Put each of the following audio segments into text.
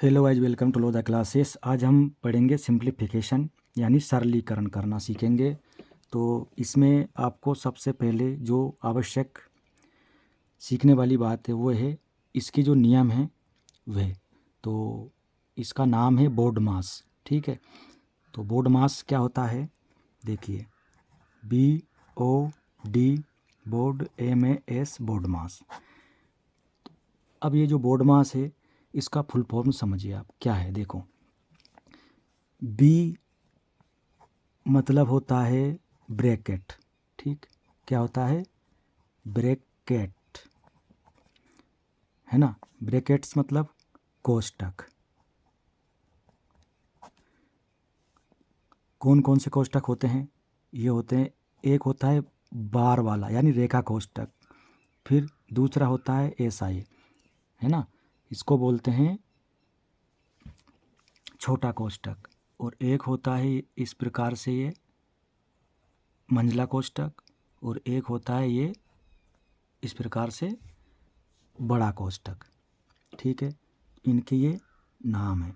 Hello guys, welcome to low the classes. आज हम पढ़ेंगे सिंप्लीफिकेशन यानी सरलीकरण करना सीखेंगे। तो इसमें आपको सबसे पहले जो आवश्यक सीखने वाली बात है वो है इसकी जो नियम है वह। तो इसका नाम है बोर्ड मास। ठीक है, तो बोर्ड मास क्या होता है देखिए, BOD बोर्ड MAS बोर्ड मास। अब ये जो बोर्ड मास है इसका फुल फॉर्म समझिए आप क्या है। देखो, बी मतलब होता है ब्रैकेट। ठीक, क्या होता है? ब्रैकेट, है ना। ब्रैकेट्स मतलब कोष्टक। कौन कौन से कोष्टक होते हैं? ये होते हैं, एक होता है बार वाला यानी रेखा कोष्टक, फिर दूसरा होता है SI, है ना, इसको बोलते हैं छोटा कोष्टक। और एक होता है इस प्रकार से ये मंझला कोष्टक, और एक होता है ये इस प्रकार से बड़ा कोष्टक। ठीक है, इनके ये नाम है।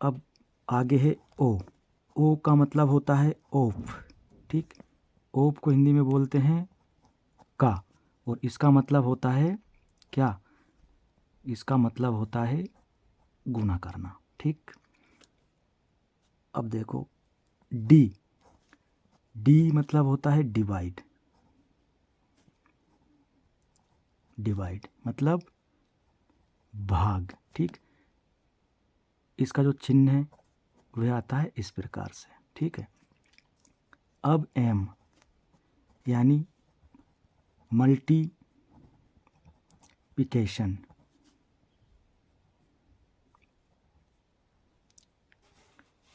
अब आगे है ओ का मतलब होता है ओफ। ठीक, ओफ को हिंदी में बोलते हैं का, और इसका मतलब होता है क्या? इसका मतलब होता है गुणा करना। ठीक, अब देखो डी मतलब होता है डिवाइड। डिवाइड मतलब भाग। ठीक, इसका जो चिन्ह है वह आता है इस प्रकार से। ठीक है, अब एम यानी मल्टीप्लिकेशन।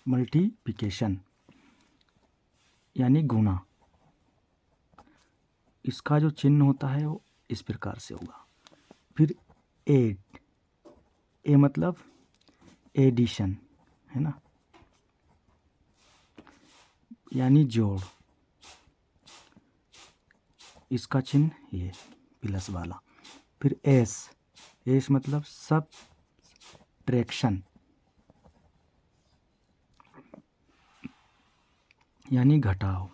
मल्टीप्लिकेशन यानी गुणा। इसका जो चिन्ह होता है वो इस प्रकार से होगा। फिर ए मतलब एडिशन, है ना, यानी जोड़। इसका चिन्ह ये प्लस वाला। फिर एस मतलब सबट्रैक्शन यानी घटाव।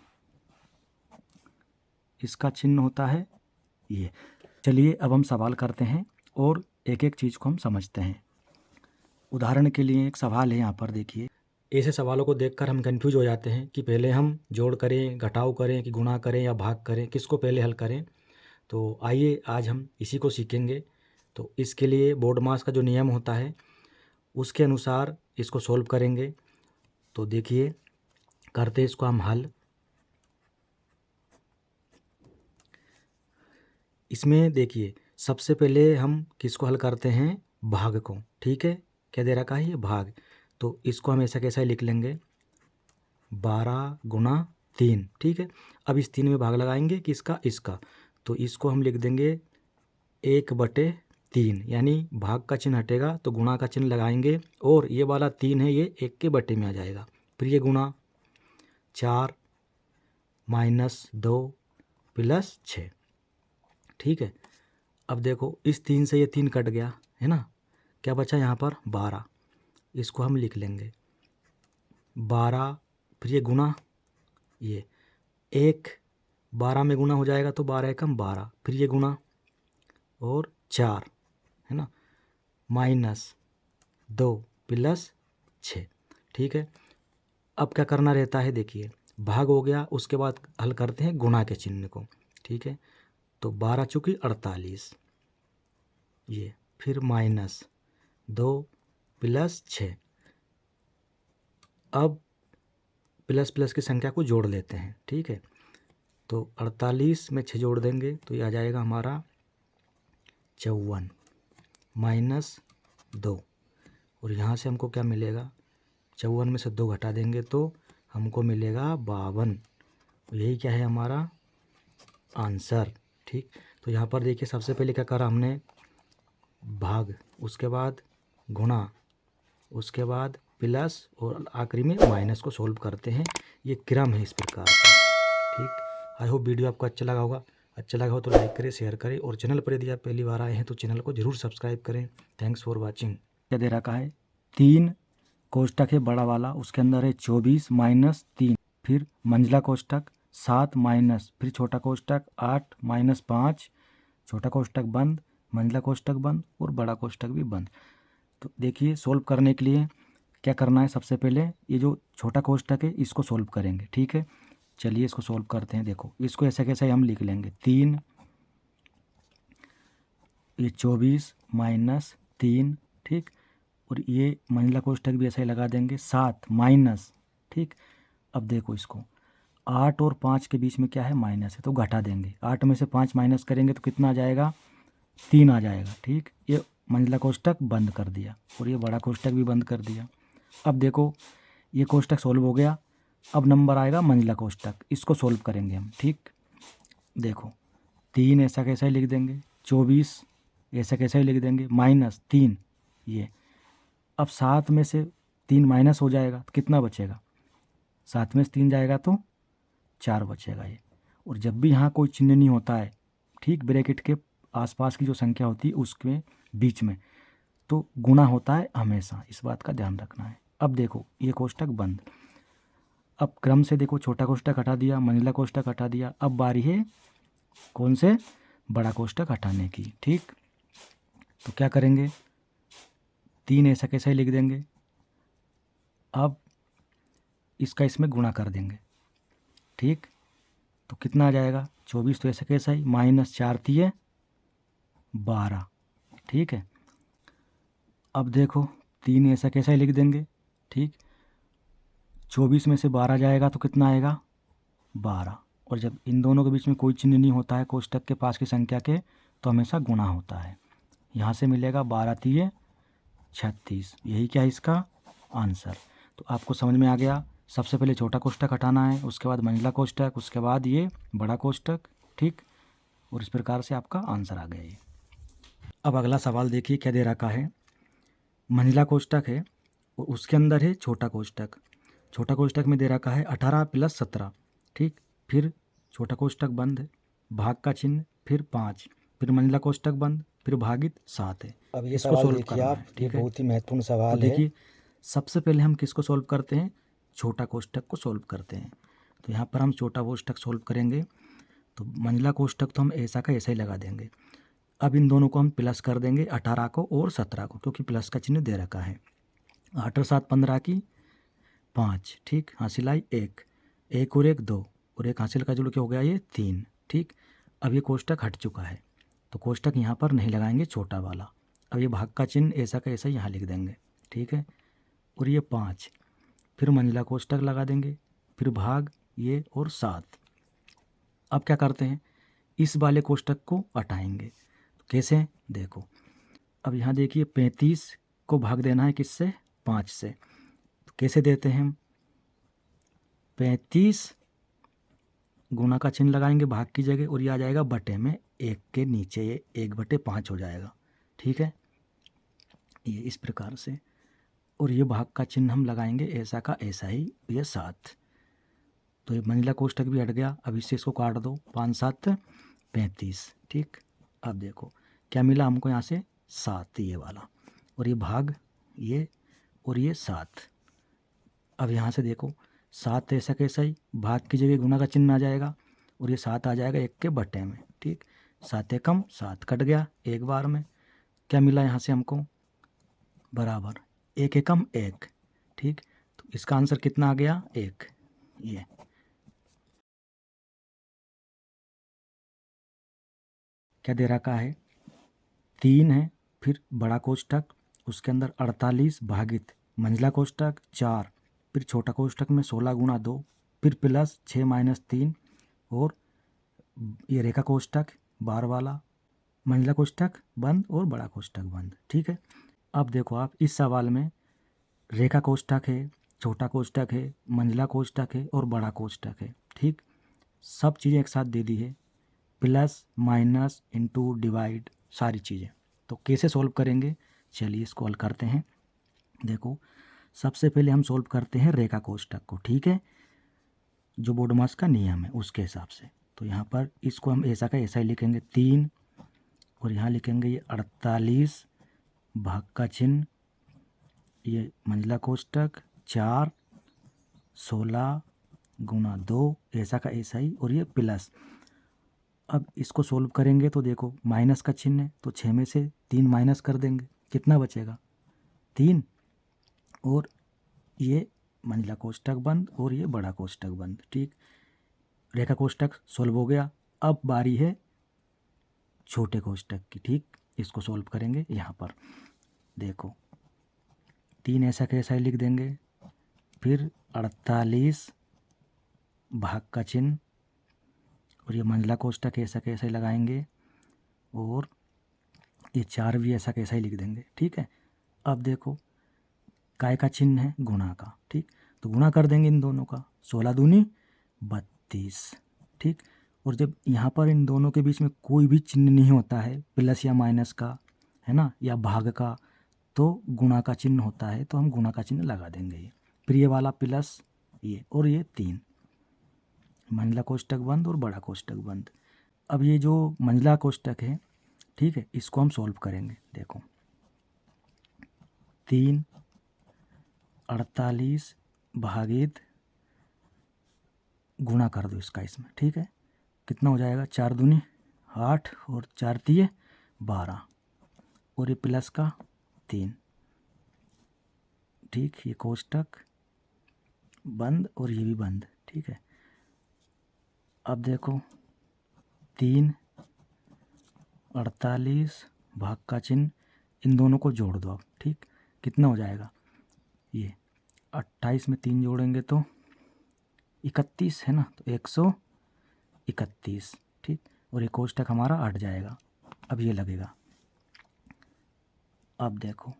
इसका चिन्ह होता है ये। चलिए अब हम सवाल करते हैं और एक एक चीज़ को हम समझते हैं। उदाहरण के लिए एक सवाल है यहाँ पर, देखिए। ऐसे सवालों को देखकर हम कंफ्यूज हो जाते हैं कि पहले हम जोड़ करें, घटाव करें, कि गुणा करें या भाग करें, किसको पहले हल करें। तो आइए आज हम इसी को सीखेंगे। तो इसके लिए बोर्ड मास का जो नियम होता है उसके अनुसार इसको सॉल्व करेंगे। तो देखिए, करते इसको हम हल। इसमें देखिए, सबसे पहले हम किसको हल करते हैं? भाग को। ठीक है, क्या दे रखा है? ये भाग। तो इसको हम ऐसा कैसा लिख लेंगे, 12 गुणा 3। ठीक है, अब इस 3 में भाग लगाएंगे किसका? इसका। तो इसको हम लिख देंगे 1/3, यानी भाग का चिन्ह हटेगा तो गुणा का चिन्ह लगाएंगे, और ये वाला 3 है ये 1 के बटे में आ जाएगा। फिर ये गुणा 4 - 2 + 6। ठीक है, अब देखो इस 3 से ये 3 कट गया, है ना, क्या बचा यहाँ पर? 12। इसको हम लिख लेंगे 12, फिर ये गुणा, ये 1 12 में गुणा हो जाएगा तो 12 एकम 12, फिर ये गुणा और 4, है ना, -2 + 6। ठीक है, अब क्या करना रहता है? देखिए, भाग हो गया, उसके बाद हल करते हैं गुणा के चिन्ह को। ठीक है, तो 12 चौकी 48, ये फिर -2 + 6। अब प्लस प्लस की संख्या को जोड़ लेते हैं। ठीक है, तो 48 में 6 जोड़ देंगे तो ये आ जाएगा हमारा 54 -2, और यहाँ से हमको क्या मिलेगा? 54 में से 2 घटा देंगे तो हमको मिलेगा 52। यही क्या है? हमारा आंसर। ठीक, तो यहाँ पर देखिए, सबसे पहले क्या करा हमने? भाग, उसके बाद गुणा, उसके बाद प्लस, और आखिरी में माइनस को सोल्व करते हैं। ये क्रम है इस प्रकार से। ठीक, आई होप वीडियो आपको अच्छा लगा होगा। अच्छा लगा हो तो लाइक करें, शेयर करें, और चैनल पर यदि आप पहली बार आए हैं तो चैनल को ज़रूर सब्सक्राइब करें। Thanks for watching. क्या दे रखा है, 3 कोष्टक है बड़ा वाला, उसके अंदर है 24 माइनस 3, फिर मंझला कोष्टक 7 माइनस, फिर छोटा कोष्टक 8 माइनस 5, छोटा कोष्टक बंद, मंझला कोष्टक बंद और बड़ा कोष्टक भी बंद। तो देखिए सोल्व करने के लिए क्या करना है, सबसे पहले ये जो छोटा कोष्टक है इसको सोल्व करेंगे। ठीक है, चलिए इसको सोल्व करते हैं। देखो इसको ऐसा कैसे हम लिख लेंगे, 3 ये 24 माइनस 3, ठीक, और ये मंझला कोष्टक भी ऐसा ही लगा देंगे, 7 माइनस, ठीक। अब देखो इसको 8 और 5 के बीच में क्या है, माइनस है, तो घटा देंगे। 8 में से 5 माइनस करेंगे तो कितना आ जाएगा, 3 आ जाएगा। ठीक, ये मंझला कोष्टक बंद कर दिया और ये बड़ा कोष्टक भी बंद कर दिया। अब देखो ये कोष्टक सोल्व हो गया। अब नंबर आएगा मंझला कोष्टक, इसको सोल्व करेंगे हम। ठीक, देखो 3 ऐसा कैसा ही लिख देंगे, 24 ऐसा कैसा ही लिख देंगे, माइनस 3 ये। अब 7 में से 3 माइनस हो जाएगा तो कितना बचेगा, 7 में से 3 जाएगा तो 4 बचेगा ये। और जब भी यहाँ कोई चिन्ह नहीं होता है, ठीक, ब्रैकेट के आसपास की जो संख्या होती है उसके बीच में, तो गुणा होता है हमेशा, इस बात का ध्यान रखना है। अब देखो ये कोष्टक बंद। अब क्रम से देखो, छोटा कोष्टक हटा दिया, मंझला कोष्टक हटा दिया, अब बारी है कौन से, बड़ा कोष्टक हटाने की। ठीक, तो क्या करेंगे, 3 ऐसा कैसा ही लिख देंगे। अब इसका इसमें गुणा कर देंगे। ठीक, तो कितना आ जाएगा, 24 तो ऐसा कैसा ही, माइनस 4 दिए 12। ठीक है, अब देखो 3 ऐसा कैसा ही लिख देंगे। ठीक, 24 में से 12 जाएगा तो कितना आएगा, 12। और जब इन दोनों के बीच में कोई चिन्ह नहीं होता है कोष्टक के पास की संख्या के, तो हमेशा गुणा होता है। यहाँ से मिलेगा 12 तिये 36, यही क्या है इसका आंसर। तो आपको समझ में आ गया, सबसे पहले छोटा कोष्टक हटाना है, उसके बाद मंझला कोष्टक, उसके बाद ये बड़ा कोष्टक। ठीक, और इस प्रकार से आपका आंसर आ गया ये। अब अगला सवाल देखिए क्या दे रखा है, मंझला कोष्टक है और उसके अंदर है छोटा कोष्टक। छोटा कोष्टक में दे रखा है 18 + 17। ठीक, फिर छोटा कोष्टक बंद है, भाग का चिन्ह, फिर 5, फिर मंझला कोष्टक बंद, फिर भागित 7 है। अब ये इसको सवाल सोल्व देखिए करना आप, है। ये ठीक है, बहुत ही महत्वपूर्ण तो सवाल है। देखिए सबसे पहले हम किसको सोल्व करते हैं, छोटा कोष्टक को सोल्व करते हैं। तो यहाँ पर हम छोटा कोष्टक सोल्व करेंगे, तो मंझला कोष्टक तो हम ऐसा का ऐसा ही लगा देंगे। अब इन दोनों को हम प्लस कर देंगे, 18 को और 17 को, क्योंकि प्लस का चिन्ह दे रखा है। 8 और 7 15 की 5। ठीक, हासिल आई 1, 1 और 1 2, और 1 हासिल का जुड़ के हो गया ये 3। ठीक, अब ये कोष्टक हट चुका है, तो कोष्टक यहाँ पर नहीं लगाएंगे छोटा वाला। अब ये भाग का चिन्ह ऐसा का ऐसा यहाँ लिख देंगे। ठीक है, और ये 5, फिर मंझला कोष्टक लगा देंगे, फिर भाग ये और 7। अब क्या करते हैं, इस वाले कोष्टक को हटाएंगे। तो कैसे, देखो अब यहाँ देखिए 35 को भाग देना है किससे, 5 से। तो कैसे देते हैं हम, 35 गुणा का चिन्ह लगाएंगे भाग की जगह, और ये आ जाएगा बटे में, 1 के नीचे ये 1/5 हो जाएगा। ठीक है, ये इस प्रकार से, और ये भाग का चिन्ह हम लगाएंगे ऐसा का ऐसा ही, ये 7। तो ये मंझला कोष्टक भी हट गया। अब इससे इसको काट दो, 5 7 35। ठीक, अब देखो क्या मिला हमको यहाँ से, 7 ये वाला, और ये भाग ये, और ये 7। अब यहाँ से देखो 7 ऐसा कैसा ही, भाग की जगह गुणा का चिन्ह आ जाएगा, और ये 7 आ जाएगा 1 के बटे में। ठीक, 7 एकम 7 कट गया एक बार में, क्या मिला यहाँ से हमको, बराबर 1 एकम 1। ठीक, तो इसका आंसर कितना आ गया, 1। ये क्या दे रखा है, 3 है, फिर बड़ा कोष्टक, उसके अंदर 48 भागित मंझला कोष्टक 4, फिर छोटा कोष्टक में 16 गुणा 2, फिर प्लस 6 माइनस 3, और ये रेखा कोष्टक बार वाला, मंझला कोष्टक बंद और बड़ा कोष्टक बंद। ठीक है, अब देखो आप इस सवाल में रेखा कोष्टक है, छोटा कोष्टक है, मंझला कोष्टक है और बड़ा कोष्टक है। ठीक, सब चीज़ें एक साथ दे दी है, प्लस माइनस इंटू डिवाइड सारी चीज़ें। तो कैसे सॉल्व करेंगे, चलिए इसको हल करते हैं। देखो सबसे पहले हम सॉल्व करते हैं रेखा कोष्टक को। ठीक है, जो बोडमास का नियम है उसके हिसाब से। तो यहाँ पर इसको हम ऐसा का ऐसा ही लिखेंगे 3, और यहाँ लिखेंगे ये 48 भाग का चिन्ह ये मंझला कोष्टक 4 16 गुना 2 ऐसा का ऐसा ही, और ये प्लस। अब इसको सोल्व करेंगे तो देखो माइनस का चिन्ह है, तो 6 में से 3 माइनस कर देंगे, कितना बचेगा 3, और ये मंझला कोष्टक बंद और ये बड़ा कोष्टक बंद। ठीक, रेखा कोष्टक सोल्व हो गया। अब बारी है छोटे कोष्टक की। ठीक, इसको सोल्व करेंगे। यहाँ पर देखो 3 ऐसा कैसा ही लिख देंगे, फिर 48 भाग का चिन्ह, और ये मंझला कोष्टक ऐसा कैसा ही लगाएंगे, और ये 4 भी ऐसा कैसा ही लिख देंगे। ठीक है, अब देखो काय का चिन्ह है, गुणा का। ठीक, तो गुणा कर देंगे इन दोनों का, 16 दूनी 32। ठीक, और जब यहाँ पर इन दोनों के बीच में कोई भी चिन्ह नहीं होता है, प्लस या माइनस का, है ना, या भाग का, तो गुणा का चिन्ह होता है, तो हम गुणा का चिन्ह लगा देंगे। ये फिर ये वाला प्लस ये, और ये 3, मंझला कोष्टक बंद और बड़ा कोष्टक बंद। अब ये जो मंझला कोष्टक है, ठीक है, इसको हम सॉल्व करेंगे। देखो 3 48 भागित गुणा कर दो इसका इसमें। ठीक है, कितना हो जाएगा, 4 दूनी 8 और 4 तिये 12, और ये प्लस का 3। ठीक, ये कोष्टक बंद और ये भी बंद। ठीक है, अब देखो 3 48 भाग का चिन्ह, इन दोनों को जोड़ दो अब। ठीक, कितना हो जाएगा, ये 28 में 3 जोड़ेंगे तो 31 है ना, तो 131। ठीक, और ये कोष्टक हमारा हट जाएगा। अब ये लगेगा। अब देखो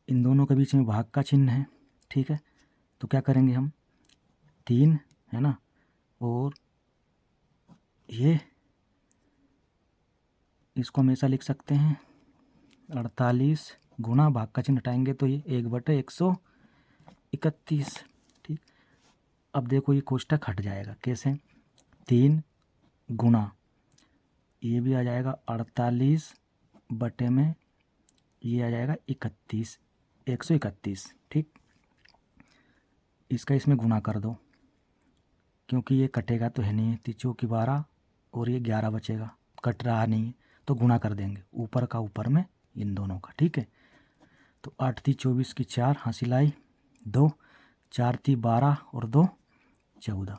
इन दोनों के बीच में भाग का चिन्ह है। ठीक है, तो क्या करेंगे हम, 3 है ना, और ये इसको हमेशा लिख सकते हैं 48 गुणा, भाग का चिन्ह हटाएंगे तो ये 1/131। ठीक, अब देखो ये कोष्टक हट जाएगा। कैसे, 3 गुणा, ये भी आ जाएगा 48 बटे में ये आ जाएगा 31, 131। ठीक, इसका इसमें गुणा कर दो, क्योंकि ये कटेगा तो है नहीं, 3 चौकी 12 और ये 11 बचेगा, कट रहा नहीं है, तो गुणा कर देंगे ऊपर का ऊपर में इन दोनों का। ठीक है, तो 8 × 24 की 4 हासिल आई 2, 4 × 12 और 2 14,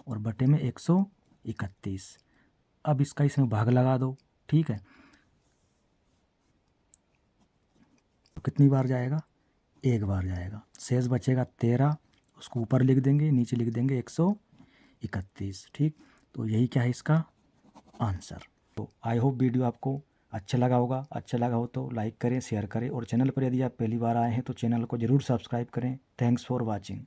और बटे में 131। अब इसका इसमें भाग लगा दो। ठीक है, तो कितनी बार जाएगा, एक बार जाएगा, शेष बचेगा 13, उसको ऊपर लिख देंगे, नीचे लिख देंगे 131। ठीक, तो यही क्या है इसका आंसर। तो आई होप वीडियो आपको अच्छा लगा होगा। अच्छा लगा हो तो लाइक करें, शेयर करें, और चैनल पर यदि आप पहली बार आए हैं तो चैनल को ज़रूर सब्सक्राइब करें। Thanks for watching.